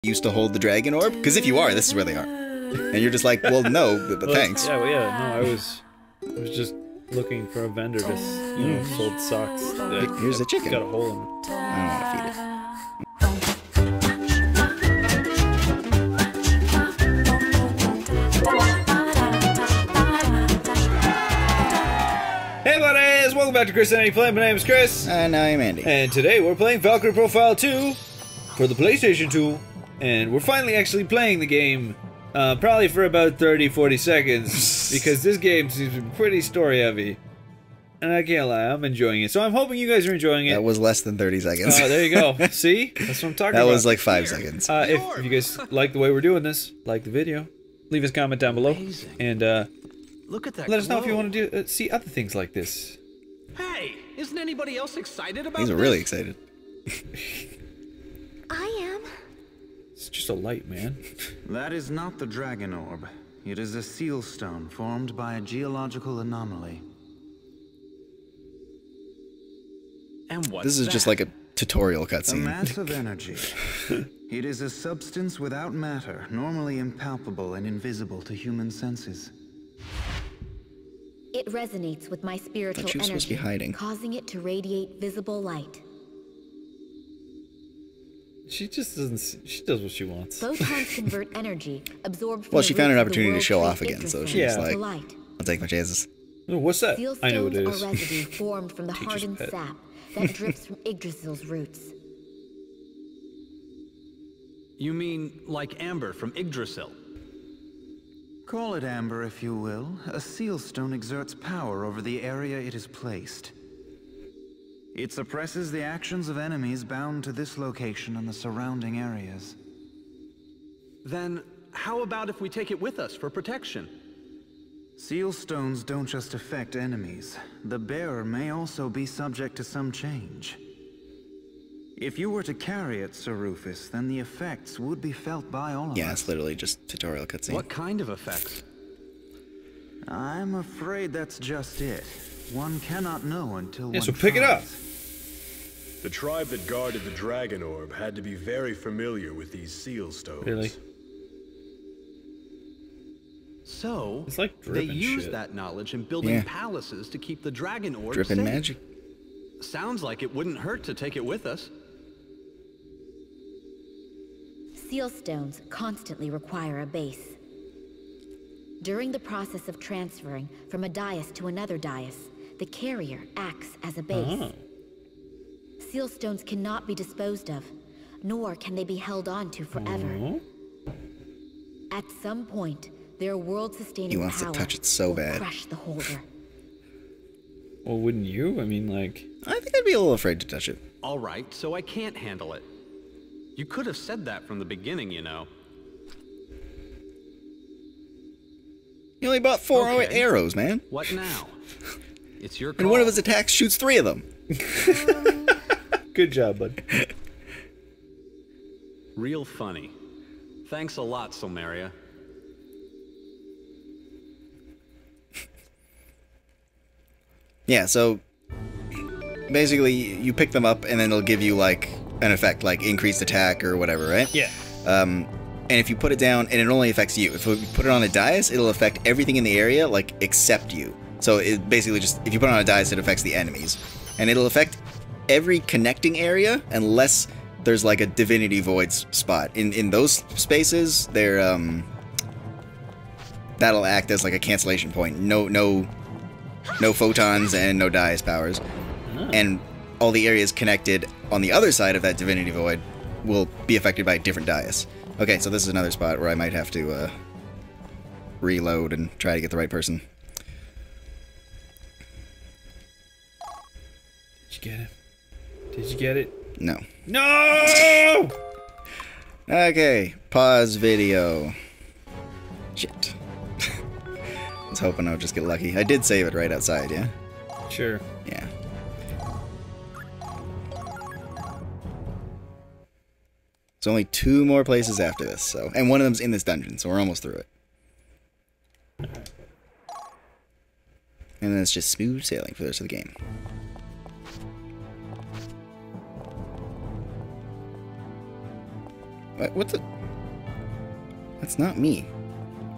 used to hold the dragon orb? Because if you are, this is where they are. And you're just like, well, no, but thanks. Yeah, well, yeah, no, I was just looking for a vendor that, you know, sold socks. Here's a chicken. Got a hole in it. I don't want to feed it. Hey buddies, welcome back to Chris and Andy Play. My name is Chris. And I'm Andy. And today we're playing Valkyrie Profile 2 for the PlayStation 2. And we're finally actually playing the game, probably for about 30-40 seconds, because this game seems to be pretty story heavy. And I can't lie, I'm enjoying it. So I'm hoping you guys are enjoying it. That was less than 30 seconds. There you go. See? That's what I'm talking about. That was like 5 seconds. If you guys like the way we're doing this, like the video, leave us a comment down below. And look at that. let us know if you want to do see other things like this. Hey, isn't anybody else excited about These this? are really excited. I am. It's just a light, man. That is not the dragon orb. It is a seal stone formed by a geological anomaly. And what's This is just like a tutorial A cutscene. mass of energy. It is a substance without matter, normally impalpable and invisible to human senses. It resonates with my spiritual Thought you were supposed to be energy, hiding. causing it to radiate visible light. She just doesn't. She does what she wants. Photons convert energy absorbed from Well, the she found an roots of the opportunity to World show Trade off again, so Yggdrasil she's Yeah. like, to light. I'll take my chances. Oh, what's that? Seal I know what it stones is. are residue formed from the Teacher's hardened pet. sap that drips from Yggdrasil's roots. You mean like amber from Yggdrasil? Call it amber if you will. A seal stone exerts power over the area it is placed. It suppresses the actions of enemies bound to this location and the surrounding areas. Then how about if we take it with us for protection? Seal stones don't just affect enemies. The bearer may also be subject to some change. If you were to carry it, Sir Rufus, then the effects would be felt by all of Yeah, us. it's literally just tutorial cutscene. What kind of effects? I'm afraid that's just it. One cannot know until Yeah, one so pick it up. tries. The tribe that guarded the dragon orb had to be very familiar with these seal stones. Really? So, It's like they dripping use shit. that knowledge in building Yeah. palaces to keep the dragon orb Dripping safe. magic. Sounds like it wouldn't hurt to take it with us. Seal stones constantly require a base. During the process of transferring from a dais to another dais, the carrier acts as a base. Oh. Seal stones cannot be disposed of, nor can they be held on to forever. Oh. At some point, their world-sustaining He wants to power touch it so will bad. crush the holder. Well, wouldn't you? I mean, like. I think I'd be a little afraid to touch it. All right, so I can't handle it. You could have said that from the beginning, you know. You only bought 4 Okay. arrows, man. What now? It's your call. And one of his attacks shoots 3 of them. Good job, bud. Real funny. Thanks a lot, Silmeria. Yeah, so basically you pick them up and then it'll give you like an effect, like increased attack or whatever, right? Yeah. And if you put it down, and it only affects you. If you put it on a dais, it'll affect everything in the area, like, except you. So it basically just, if you put it on a dais, it affects the enemies. And it'll affect every connecting area unless there's like a Divinity Void spot. In those spaces, they're, that'll act as like a cancellation point. No photons and no dais powers. And all the areas connected on the other side of that Divinity Void will be affected by a different dais. Okay, so this is another spot where I might have to reload and try to get the right person. Did you get it? Did you get it? No. No! Okay, pause video. Shit. I was hoping I would just get lucky. I did save it right outside, yeah? Sure. Yeah. There's only 2 more places after this, so, and one of them's in this dungeon, so we're almost through it. And then it's just smooth sailing for the rest of the game. What the? That's not me.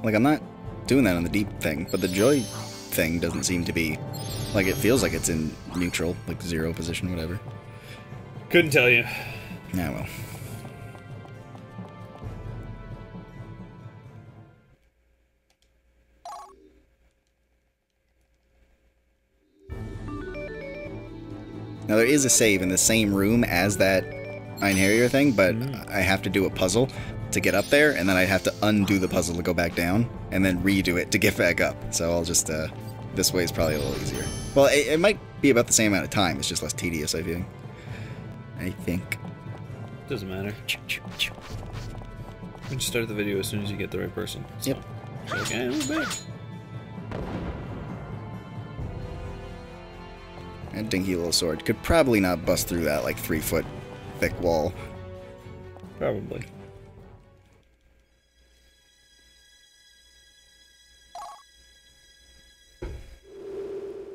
Like, I'm not doing that on the deep thing, but the joy thing doesn't seem to be... Like, it feels like it's in neutral, like 0 position, whatever. Couldn't tell you. Yeah, well. Now, there is a save in the same room as that Einherjar thing, but I have to do a puzzle to get up there, and then I have to undo the puzzle to go back down, and then redo it to get back up. So I'll just, this way is probably a little easier. Well, it might be about the same amount of time, it's just less tedious, I think. Doesn't matter. We just start the video as soon as you get the right person. So. Yep. Like, hey, we're back. A dinky little sword. Could probably not bust through that, like, 3-foot thick wall. Probably.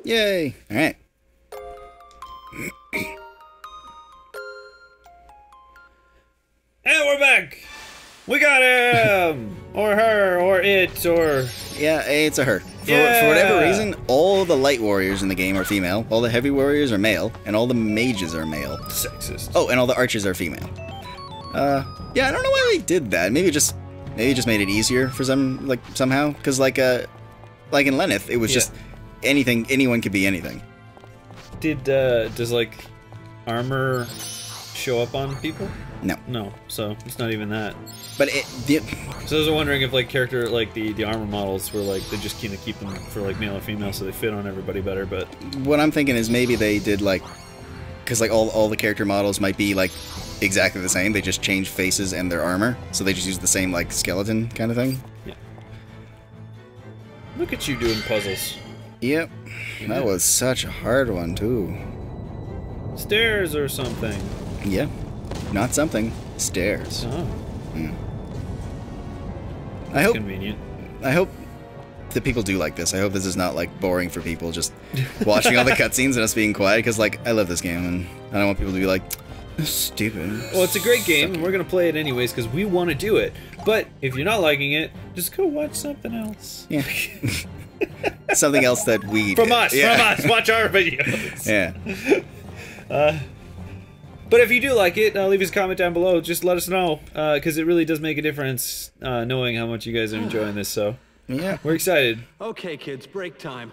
Yay! Alright. And we're back! We got him! Or her, or it, or... Yeah, it's a her. For Yeah! whatever reason, all the light warriors in the game are female, all the heavy warriors are male, and all the mages are male. Sexist. Oh, and all the archers are female. Yeah, I don't know why they did that. Maybe it just made it easier for some, like, somehow. Because, like in Lenneth, it was just anyone could be anything. Does, like, armor show up on people? No. No, so it's not even that. But So I was wondering if, like, character, like, the armor models were, like, they just kind of keep them for, like, male or female so they fit on everybody better, but... What I'm thinking is maybe they did, like... Because, like, all the character models might be, like, exactly the same. They just change faces and their armor. So they just use the same, like, skeleton kind of thing. Yeah. Look at you doing puzzles. Yep. That was such a hard one, too. Stairs or something. Yeah. Not something. Stairs. Oh. Mm. That's convenient. I hope that people do like this. I hope this is not, like, boring for people just watching all the cutscenes and us being quiet, because, like, I love this game, and I don't want people to be like, stupid. Well, it's a great game, and we're going to play it anyways, because we want to do it. But if you're not liking it, just go watch something else. Yeah. Something else that we... From us! Watch our videos! Yeah. But if you do like it, leave us a comment down below. Just let us know, because it really does make a difference knowing how much you guys are enjoying this, so... Yeah. We're excited. Okay, kids, break time.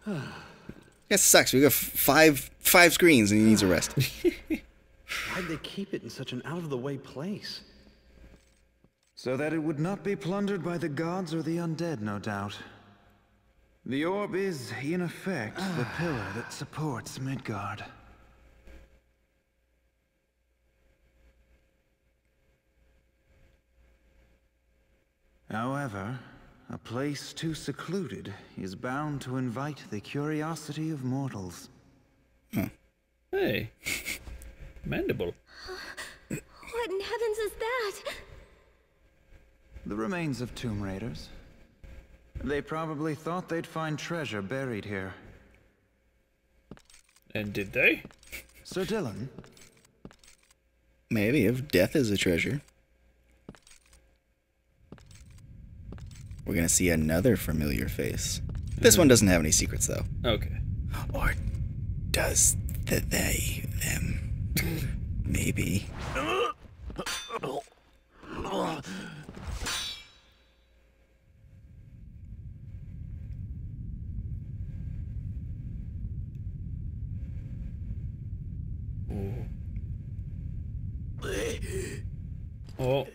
That sucks. We got five screens and he needs a rest. Why'd they keep it in such an out-of-the-way place? So that it would not be plundered by the gods or the undead, no doubt. The orb is, in effect, the pillar that supports Midgard. However, a place too secluded is bound to invite the curiosity of mortals. Hey. Mandible. What in heavens is that? The remains of tomb raiders. They probably thought they'd find treasure buried here. And did they? Sir Dylan? Maybe, if death is a treasure. We're gonna see another familiar face. This one doesn't have any secrets, though. Okay. Or does they, them? Maybe. Oh.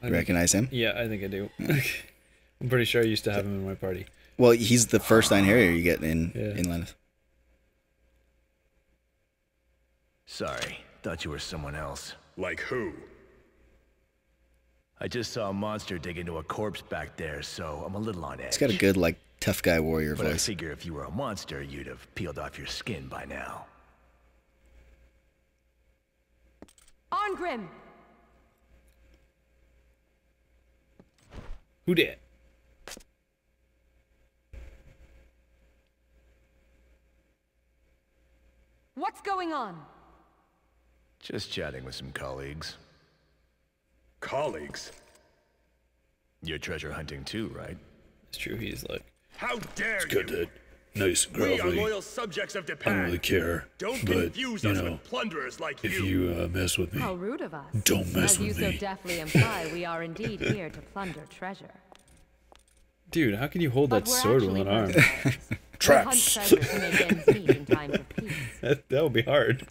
You recognize him? Yeah, I think I do. I'm pretty sure I used to have him in my party. Well, he's the first Einherjar you get in Lenneth. Sorry, thought you were someone else. Like who? I just saw a monster dig into a corpse back there, so I'm a little on edge. He's got a good, like, tough guy warrior But I voice. figure if you were a monster, you'd have peeled off your skin by now. Ongrim! Who did? What's going on? Just chatting with some colleagues. Colleagues? You're treasure hunting too, right? It's true, he's like... How dare Got you! that nice We are gravelly. loyal subjects of I don't Japan. really care. Don't but, confuse you us know, with plunderers like if you. you mess with me, How rude of us. don't mess As you with so me. deftly imply, we are indeed here to plunder treasure. Dude, how can you hold that But we're sword with actually an arm? mercenaries. We hunt Traps. treasure to make ends meet in times of peace. That would be hard.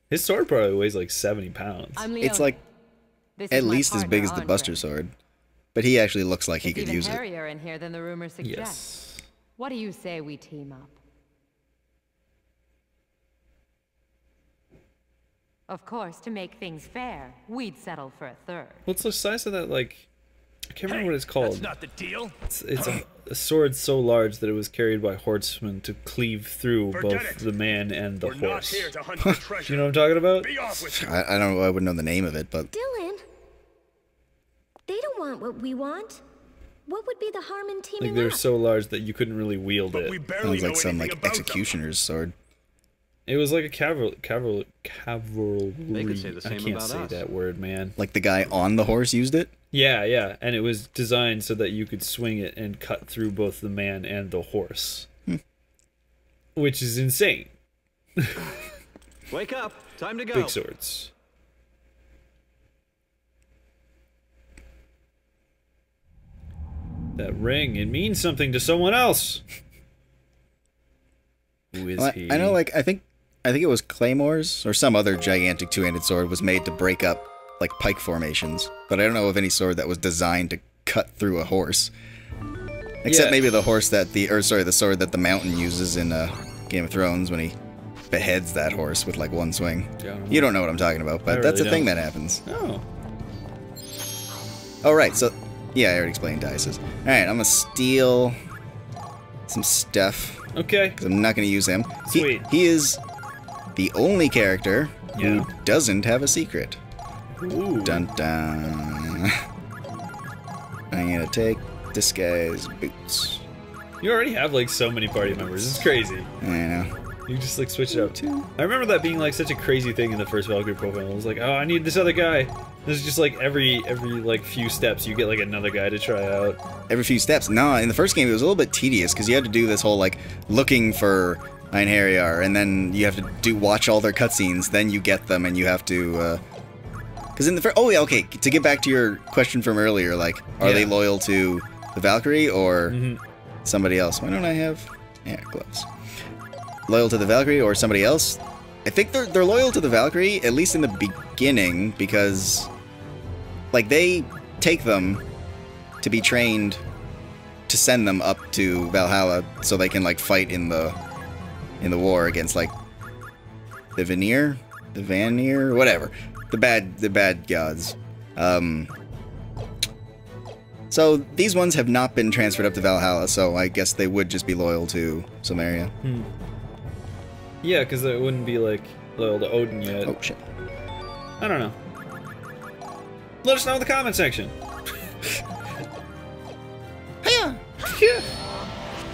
His sword probably weighs like 70 pounds. I'm Leona. It's like This at is my least as big as partner, the Buster Andre. Sword. But he actually looks like he It's could even use it. hairier in here than the rumors suggest. Yes. What do you say we team up? Of course, to make things fair, we'd settle for a third. What's the size of that, like... I can't remember what it's called. That's not the deal. It's a sword so large that it was carried by horsemen to cleave through Forget both it. the man and the We're not horse. here to hunt for treasure. You know what I'm talking about? Be off with you. I don't know, I wouldn't know the name of it, but Dylan, they don't want what we want. What would be the harm in teaming Like, they're up? so large that you couldn't really wield But it. we barely sounds know like some anything like about them. executioner's sword. It was like a cavalry. They could say the same I can't about say us. that word, man. Like the guy on the horse used it? Yeah, and it was designed so that you could swing it and cut through both the man and the horse. Which is insane. Wake up! Time to go. Big swords. That ring, it means something to someone else. Who is Well, he? I know, like, I think it was Claymore's or some other gigantic two-handed sword was made to break up, like, pike formations. But I don't know of any sword that was designed to cut through a horse. Except Yeah. maybe the horse that the sword that the Mountain uses in Game of Thrones when he beheads that horse with, like, one swing. You don't know what I'm talking about, but I that's really a thing don't. that happens. Oh. Oh, right, so... Yeah, I already explained dices. Alright, I'm gonna steal some stuff. Okay. Because I'm not gonna use him. Sweet. He is the only character Yeah. who doesn't have a secret. Ooh. Dun dun. I'm gonna take disguise boots. You already have like so many party members. It's crazy. I know. You just like switch it up. I remember that being like such a crazy thing in the first Valkyrie profile. It was like, oh, I need this other guy. There's just like every like few steps you get like another guy to try out. Every few steps. No, in the first game it was a little bit tedious because you had to do this whole like looking for Einherjar, and then you have to watch all their cutscenes. Then you get them, and you have to. Because in the first, oh yeah, okay. To get back to your question from earlier, like, are they loyal to the Valkyrie or somebody else? Why don't I have? Yeah, gloves. Loyal to the Valkyrie or somebody else? I think they're loyal to the Valkyrie, at least in the beginning, because like they take them to be trained to send them up to Valhalla so they can like fight in the war against like the Vanir, whatever. The bad gods. So these ones have not been transferred up to Valhalla, so I guess they would just be loyal to Samaria. Yeah, because it wouldn't be like loyal to Odin yet. Oh shit. I don't know. Let us know in the comment section.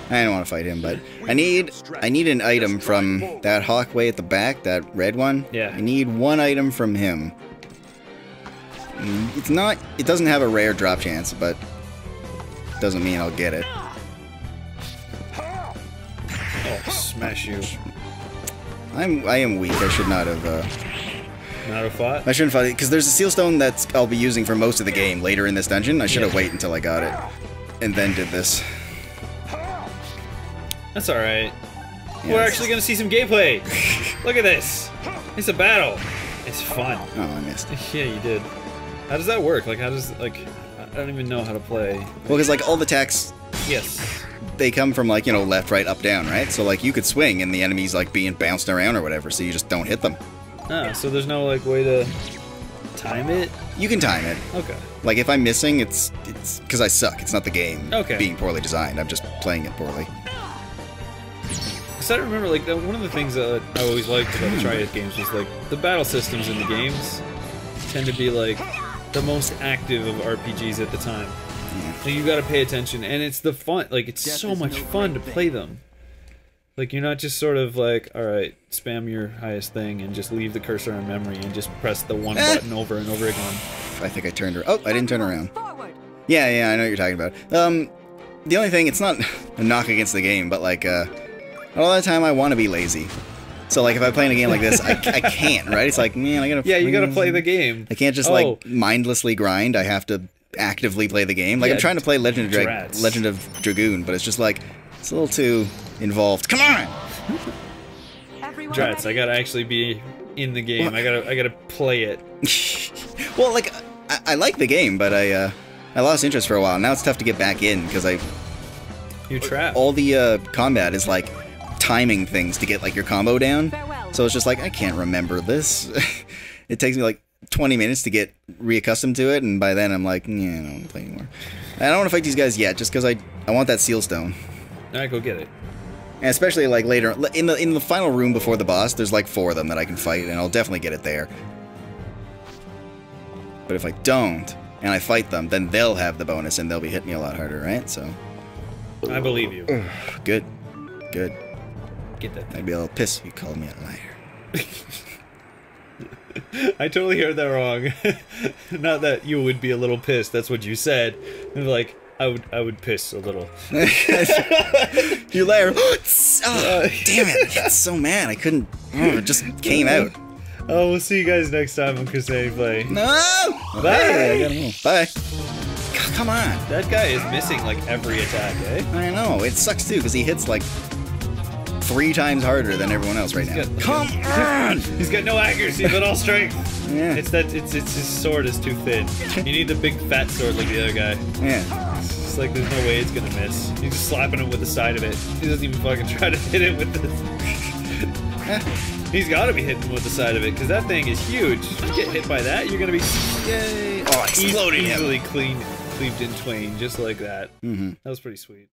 I don't want to fight him, but I need an item from that Hawkway at the back, that red one. Yeah. I need one item from him. It doesn't have a rare drop chance, but doesn't mean I'll get it. Oh, smash you. I am weak. I should not have. Not a fought? I shouldn't fight it because there's a seal stone that I'll be using for most of the game later in this dungeon. I should have waited until I got it, and then did this. That's alright. Yeah, We're actually gonna see some gameplay! Look at this! It's a battle! It's fun. Oh, I missed. Yeah, you did. How does that work? Like, how does, like, I don't even know how to play. Well, because like all the attacks, Yes. they come from like, you know, left, right, up, down, right? So like you could swing and the enemy's like being bounced around or whatever, so you just don't hit them. Ah, so there's no, like, way to time it? You can time it. Okay. Like if I'm missing, it's because I suck. It's not the game being poorly designed. I'm just playing it poorly. Because I remember, like, one of the things that I always liked about the Triad games was, like, the battle systems in the games tend to be, like, the most active of RPGs at the time. So you gotta pay attention, and it's the fun, like, it's so much fun to play them. Like, you're not just sort of like, alright, spam your highest thing and just leave the cursor on memory and just press the one button over and over again. I think I turned her. Oh, I didn't turn around. Yeah, I know what you're talking about. The only thing, it's not a knock against the game, but like, a lot of the time I want to be lazy. So like, if I play in a game like this, I can't, right? It's like, man, I gotta... Yeah, you gotta play the game. I can't just like mindlessly grind. I have to actively play the game. Like, yeah, I'm trying to play Legend of Dragoon, but it's just like, it's a little too involved. Come on! Drats, I gotta actually be in the game. I gotta play it. Well, like, I like the game, but I lost interest for a while. Now it's tough to get back in because You're trapped. All the combat is like timing things to get like your combo down. So it's just like, I can't remember this. It takes me like 20 minutes to get reaccustomed to it, and by then I'm like, yeah, I don't want to play anymore. I don't want to fight these guys yet, just because I want that seal stone. Alright, go get it. And especially like later in the final room before the boss, there's like 4 of them that I can fight, and I'll definitely get it there. But if I don't, and I fight them, then they'll have the bonus, and they'll be hitting me a lot harder, right? So I believe you. Good. Good. Get that thing. I'd be a little pissed if you called me a liar. I totally heard that wrong. Not that you would be a little pissed, that's what you said. Like, I would piss a little. You liar. Oh, damn it. I got so mad. I couldn't. It just came out. Oh, we'll see you guys next time on Crusade Play. No! Bye! Hey, I gotta move. Bye. Come on. That guy is missing like every attack, eh? I know. It sucks too, because he hits like 3 times harder than everyone else right now. Come on! He's got no accuracy, but all strength. Yeah. It's his sword is too thin. You need the big fat sword like the other guy. Yeah. It's like there's no way it's gonna miss. He's just slapping him with the side of it. He doesn't even fucking try to hit it with this. He's gotta be hitting with the side of it, because that thing is huge. If you get hit by that, you're gonna be exploding easily cleaved in twain, just like that. Mm-hmm. That was pretty sweet.